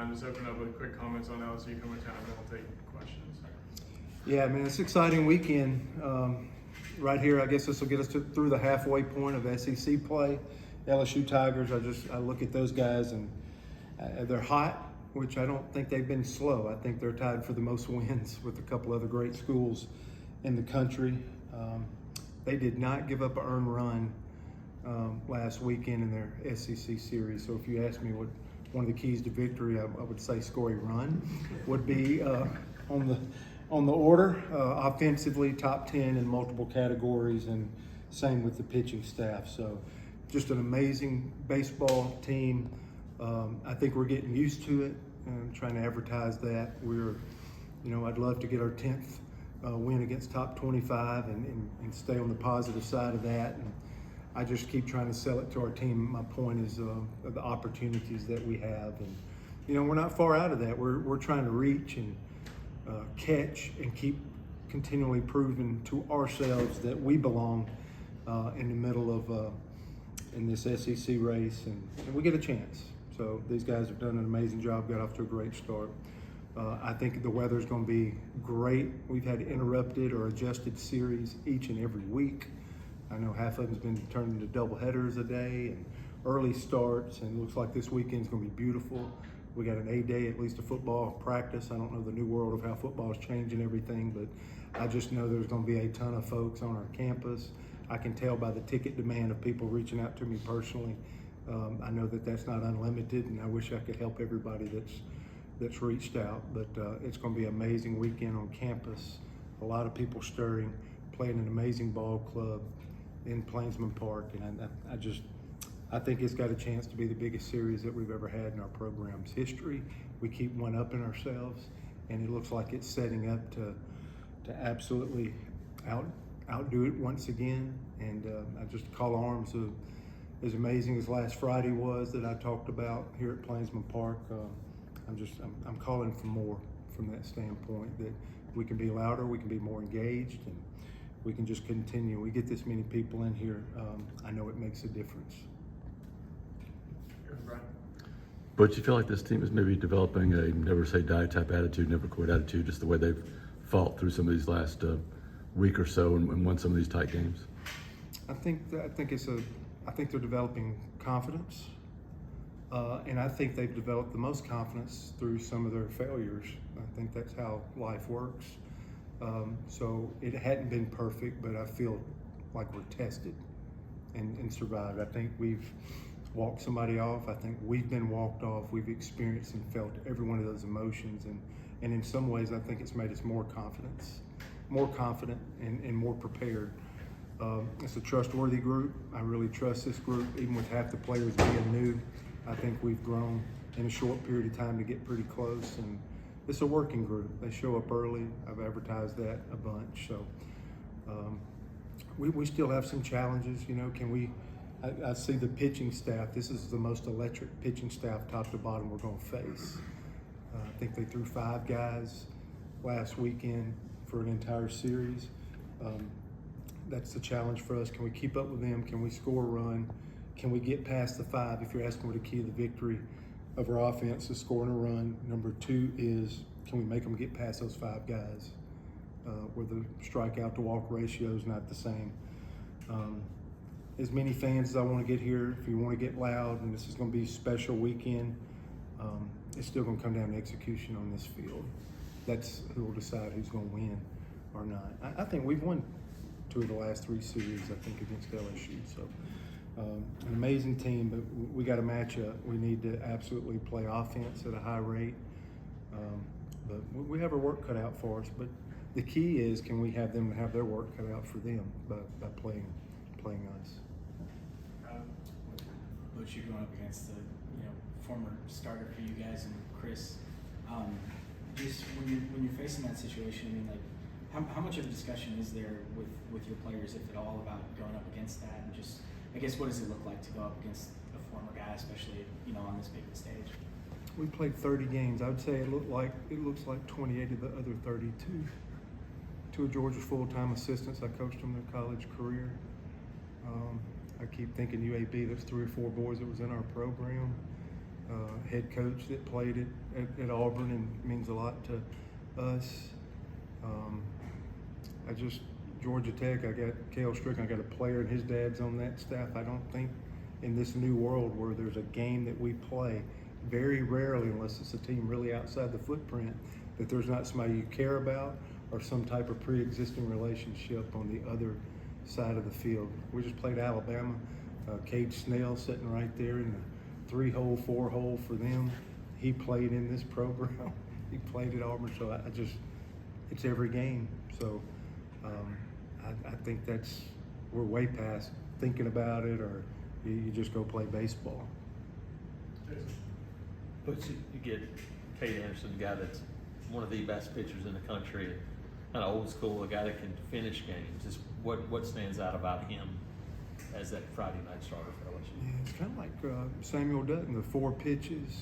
Just open up with quick comments on LSU coming to town, then we'll take questions. Yeah, man, it's an exciting weekend. Right here, I guess this will get us through the halfway point of SEC play. LSU Tigers, I look at those guys and they're hot, which I don't think they've been slow. I think they're tied for the most wins with a couple other great schools in the country. They did not give up an earned run last weekend in their SEC series. So if you ask me what one of the keys to victory, I would say score a run would be on the order. Offensively, top 10 in multiple categories, and same with the pitching staff. So just an amazing baseball team. I think we're getting used to it. I'm trying to advertise that. I'd love to get our 10th win against top 25 and stay on the positive side of that. And I just keep trying to sell it to our team. My point is the opportunities that we have. And, we're not far out of that. We're trying to reach and catch and keep continually proving to ourselves that we belong in the middle of in this SEC race, and we get a chance. So these guys have done an amazing job, got off to a great start. I think the weather's going to be great. We've had interrupted or adjusted series each and every week. I know half of them's been turned into double headers a day and early starts, and it looks like this weekend's going to be beautiful. We got an A-day, at least a football practice. I don't know the new world of how football is changing everything, but I just know there's going to be a ton of folks on our campus. I can tell by the ticket demand of people reaching out to me personally. I know that that's not unlimited, and I wish I could help everybody that's reached out. But it's going to be an amazing weekend on campus. A lot of people stirring, playing an amazing ball club in Plainsman Park, and I think it's got a chance to be the biggest series that we've ever had in our program's history. We keep one up in ourselves, and it looks like it's setting up to absolutely outdo it once again. And I just call arms as amazing as last Friday was that I talked about here at Plainsman Park. I'm calling for more from that standpoint, that we can be louder, we can be more engaged, and we can just continue. We get this many people in here, I know it makes a difference. But you feel like this team is maybe developing a never say die type attitude, never quit attitude, just the way they've fought through some of these last week or so and won some of these tight games? I think they're developing confidence, and I think they've developed the most confidence through some of their failures. I think that's how life works. So it hadn't been perfect, but I feel like we're tested and survived. I think we've walked somebody off. I think we've been walked off. We've experienced and felt every one of those emotions, and in some ways I think it's made us more confident and more prepared. It's a trustworthy group. I really trust this group, even with half the players being new. I think we've grown in a short period of time to get pretty close, and it's a working group. They show up early. I've advertised that a bunch. So we still have some challenges. I see the pitching staff. This is the most electric pitching staff, top to bottom, we're going to face. I think they threw 5 guys last weekend for an entire series. That's the challenge for us. Can we keep up with them? Can we score a run? Can we get past the 5? If you're asking what the key to the victory of our offense is, scoring a run. Number 2 is, can we make them get past those 5 guys where the strikeout to walk ratio is not the same. As many fans as I want to get here, if you want to get loud, and this is going to be a special weekend, it's still going to come down to execution on this field. That's who will decide who's going to win or not. I think we've won 2 of the last 3 series, I think, against LSU. So an amazing team, but we got to match up. We need to absolutely play offense at a high rate. But we have our work cut out for us. But the key is, can we have them have their work cut out for them by playing us. Butch, you're going up against the former starter for you guys and Chris. Just when you're facing that situation, I mean, like, how much of a discussion is there with your players, if at all, about going up against that? And just, I guess, what does it look like to go up against a former guy, especially on this big stage? We played 30 games. I would say it looks like 28 of the other 32. 2 of Georgia's full-time assistants. I coached them their college career. I keep thinking UAB. There's 3 or 4 boys that was in our program. head coach that played at Auburn and means a lot to us. Georgia Tech, I got Cale Strickland, I got a player and his dad's on that staff. I don't think in this new world where there's a game that we play, very rarely, unless it's a team really outside the footprint, that there's not somebody you care about or some type of pre-existing relationship on the other side of the field. We just played Alabama. Cade Snell sitting right there in the 3-hole, 4-hole for them. He played in this program. He played at Auburn, so it's every game. So I think we're way past thinking about it, or you just go play baseball. But you get Cade Anderson, a guy that's one of the best pitchers in the country, kind of old school, a guy that can finish games. Just what stands out about him as that Friday night starter for LSU? Yeah, it's kind of like Samuel Dutton, the 4 pitches,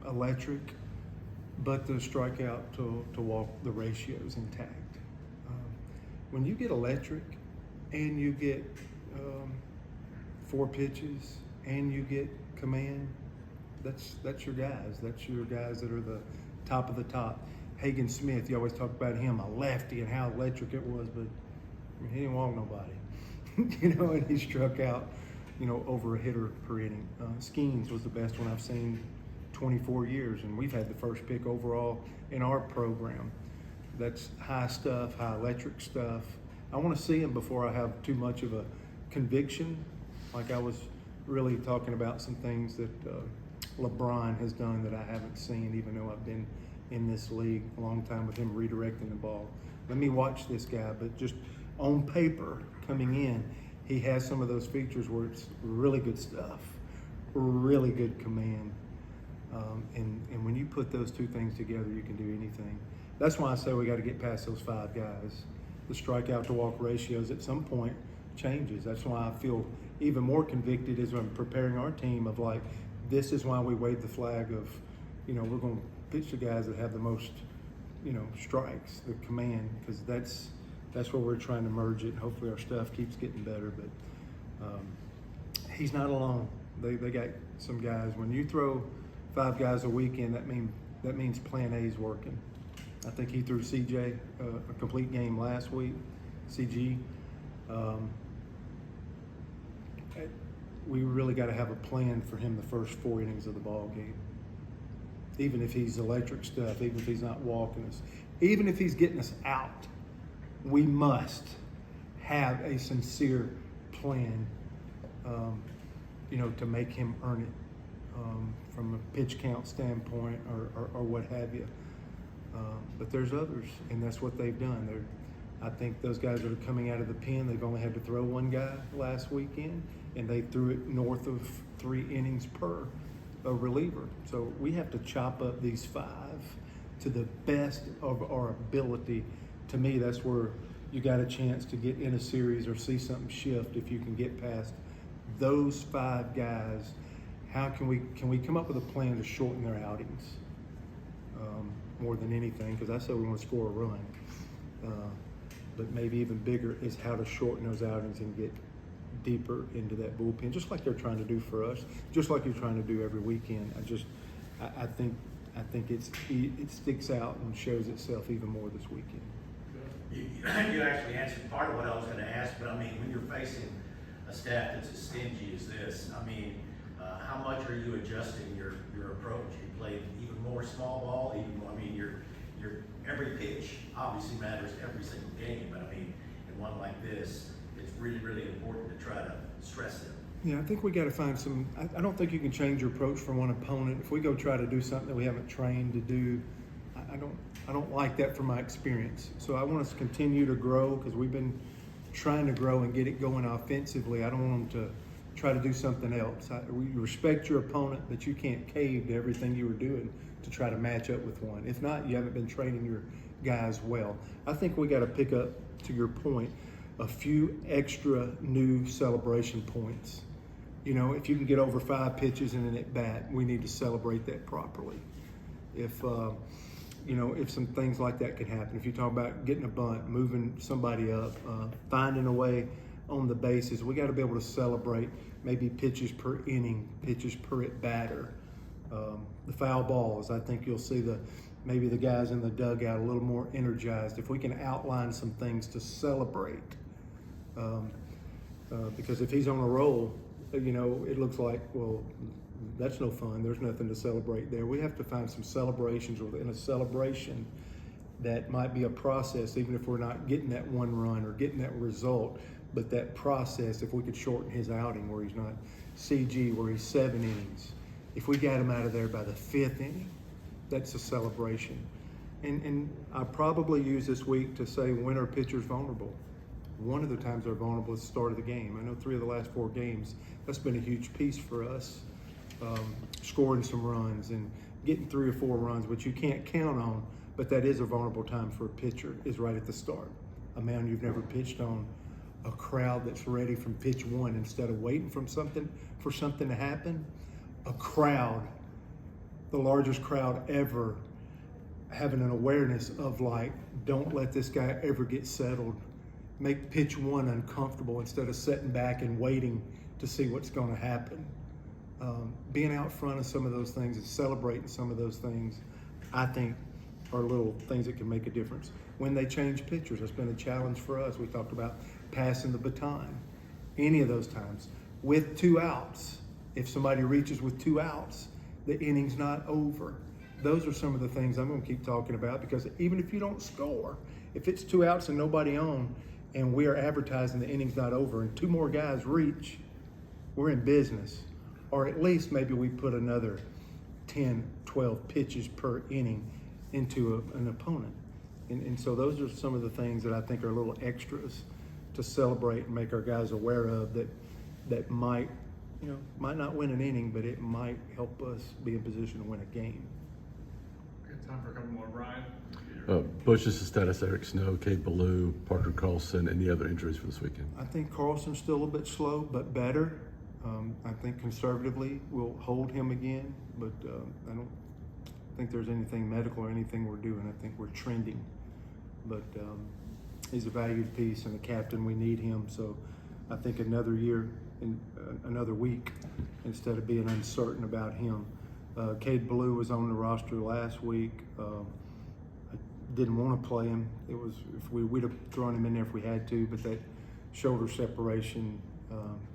electric, but the strikeout to walk, the ratio's intact. When you get electric and you get 4 pitches and you get command, that's your guys. That's your guys that are the top of the top. Hagen Smith, you always talk about him, a lefty, and how electric it was, but he didn't walk nobody. And he struck out, over a hitter per inning. Skeens was the best one I've seen 24 years, and we've had the first pick overall in our program. That's high stuff, high electric stuff. I want to see him before I have too much of a conviction. Like I was really talking about some things that LeBron has done that I haven't seen, even though I've been in this league a long time with him redirecting the ball. Let me watch this guy, but just on paper coming in, he has some of those features where it's really good stuff, really good command. And when you put those two things together, you can do anything. That's why I say we got to get past those 5 guys. The strikeout to walk ratios at some point changes. That's why I feel even more convicted as I'm preparing our team of like, this is why we wave the flag of, we're going to pitch the guys that have the most, strikes, the command, because that's where we're trying to merge it. Hopefully our stuff keeps getting better, but he's not alone. They got some guys. When you throw 5 guys a weekend, that means plan A is working. I think he threw CJ a complete game last week, CG. We really got to have a plan for him the first 4 innings of the ball game. Even if he's electric stuff, even if he's not walking us, even if he's getting us out, we must have a sincere plan, to make him earn it from a pitch count standpoint or what have you. But there's others, and that's what they've done. I think those guys that are coming out of the pen, they've only had to throw 1 guy last weekend, and they threw it north of 3 innings per a reliever. So we have to chop up these 5 to the best of our ability. To me, that's where you got a chance to get in a series or see something shift if you can get past those 5 guys. How can we come up with a plan to shorten their outings more than anything? Because I said we want to score a run, but maybe even bigger is how to shorten those outings and get deeper into that bullpen, just like they're trying to do for us, just like you're trying to do every weekend. I think it sticks out and shows itself even more this weekend. You actually answered part of what I was going to ask, but I mean, when you're facing a staff that's as stingy as this, I mean, how much are you adjusting your approach? You play even more small ball, even more. I mean, your every pitch obviously matters every single game, but I mean, in one like this, it's really, really important to try to stress it. Yeah, I think we got to find some. I don't think you can change your approach for one opponent. If we go try to do something that we haven't trained to do, I don't like that from my experience. So I want us to continue to grow because we've been trying to grow and get it going offensively. I don't want them to try to do something else. We respect your opponent, but you can't cave to everything you were doing to try to match up with one. If not, you haven't been training your guys well. I think we got to pick up, to your point, a few extra new celebration points. If you can get over 5 pitches in an at-bat, we need to celebrate that properly. If some things like that can happen, if you talk about getting a bunt, moving somebody up, finding a way on the bases, we got to be able to celebrate maybe pitches per inning, pitches per at-batter, The foul balls, I think you'll see maybe the guys in the dugout a little more energized. If we can outline some things to celebrate, because if he's on a roll, it looks like, well, that's no fun. There's nothing to celebrate there. We have to find some celebrations within a celebration that might be a process, even if we're not getting that one run or getting that result, but that process, if we could shorten his outing where he's not CG, where he's 7 innings. If we got him out of there by the 5th inning, that's a celebration. And I probably use this week to say, when are pitchers vulnerable? One of the times they're vulnerable is the start of the game. I know 3 of the last 4 games, that's been a huge piece for us, scoring some runs and getting 3 or 4 runs, which you can't count on, but that is a vulnerable time for a pitcher, is right at the start. A mound you've never pitched on, a crowd that's ready from pitch 1 instead of waiting for something to happen. A crowd, the largest crowd ever, having an awareness of like, don't let this guy ever get settled. Make pitch 1 uncomfortable instead of sitting back and waiting to see what's going to happen. Being out front of some of those things and celebrating some of those things, I think, are little things that can make a difference. When they change pitchers, that's been a challenge for us. We talked about passing the baton. Any of those times with 2 outs. If somebody reaches with 2 outs, the inning's not over. Those are some of the things I'm going to keep talking about, because even if you don't score, if it's 2 outs and nobody on, and we are advertising the inning's not over and 2 more guys reach, we're in business. Or at least maybe we put another 10, 12 pitches per inning into an opponent. And so those are some of the things that I think are little extras to celebrate and make our guys aware of that might not win an inning, but it might help us be in position to win a game. Good time for a couple more. Brian? Butch, just the status: Eric Snow, Cade Ballou, Parker Carlson, any other injuries for this weekend? I think Carlson's still a bit slow, but better. I think conservatively we'll hold him again, but I don't think there's anything medical or anything we're doing. I think we're trending, but he's a valued piece and a captain. We need him, so I think another year, in another week, instead of being uncertain about him. Cade Ballou was on the roster last week. I didn't want to play him. We'd have thrown him in there if we had to, but that shoulder separation,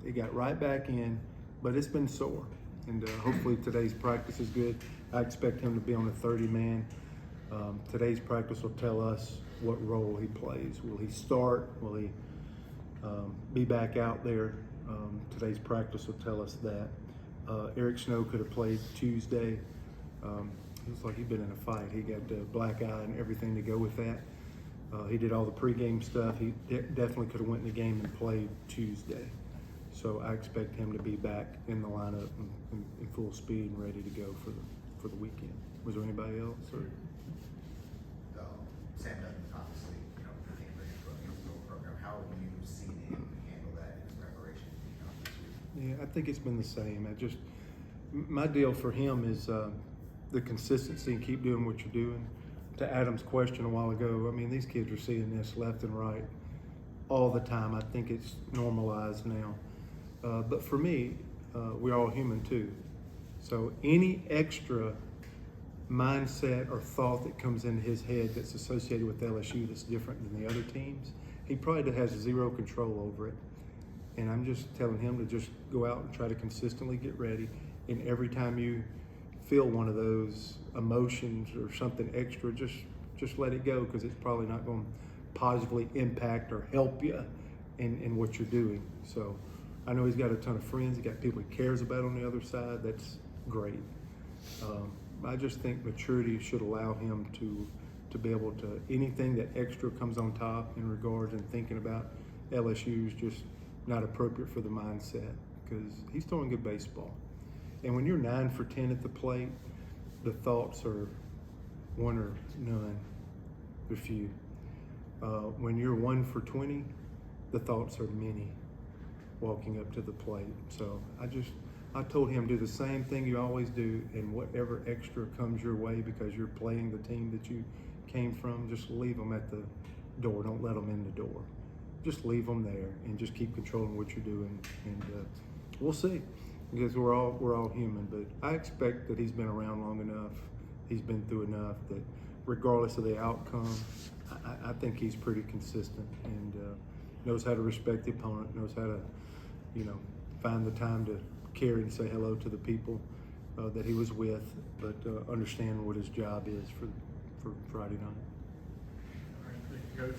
it got right back in, but it's been sore. And hopefully today's practice is good. I expect him to be on the 30-man. Today's practice will tell us what role he plays. Will he start? Will he be back out there? Today's practice will tell us that. Eric Snow could have played Tuesday. It looks like he'd been in a fight. He got a black eye and everything to go with that. He did all the pregame stuff. He definitely could have went in the game and played Tuesday. So I expect him to be back in the lineup in full speed and ready to go for the weekend. Was there anybody else? Or? Sam Dutton's obviously, the cancer program. How have you seen him handle that in his preparation this week? Yeah, I think it's been the same. My deal for him is the consistency and keep doing what you're doing. To Adam's question a while ago, I mean, these kids are seeing this left and right all the time. I think it's normalized now. But for me, we're all human too. So any extra mindset or thought that comes into his head that's associated with LSU that's different than the other teams, he probably has zero control over it. And I'm just telling him to just go out and try to consistently get ready. And every time you feel one of those emotions or something extra, just let it go, because it's probably not going to positively impact or help you in what you're doing. So I know he's got a ton of friends. He's got people he cares about on the other side. That's great. I just think maturity should allow him to be able to, anything that extra comes on top in regards and thinking about LSU is just not appropriate for the mindset, because he's throwing good baseball. And when you're 9 for 10 at the plate, the thoughts are 1 or none. They're few. When you're 1 for 20, the thoughts are many walking up to the plate. So I told him, do the same thing you always do, and whatever extra comes your way because you're playing the team that you came from, just leave them at the door. Don't let them in the door. Just leave them there and just keep controlling what you're doing. And we'll see. because we're all human. But I expect that he's been around long enough. He's been through enough that, regardless of the outcome, I think he's pretty consistent and knows how to respect the opponent. Knows how to, find the time to carry and say hello to the people that he was with, but understand what his job is for Friday night. All right, thank you, Coach.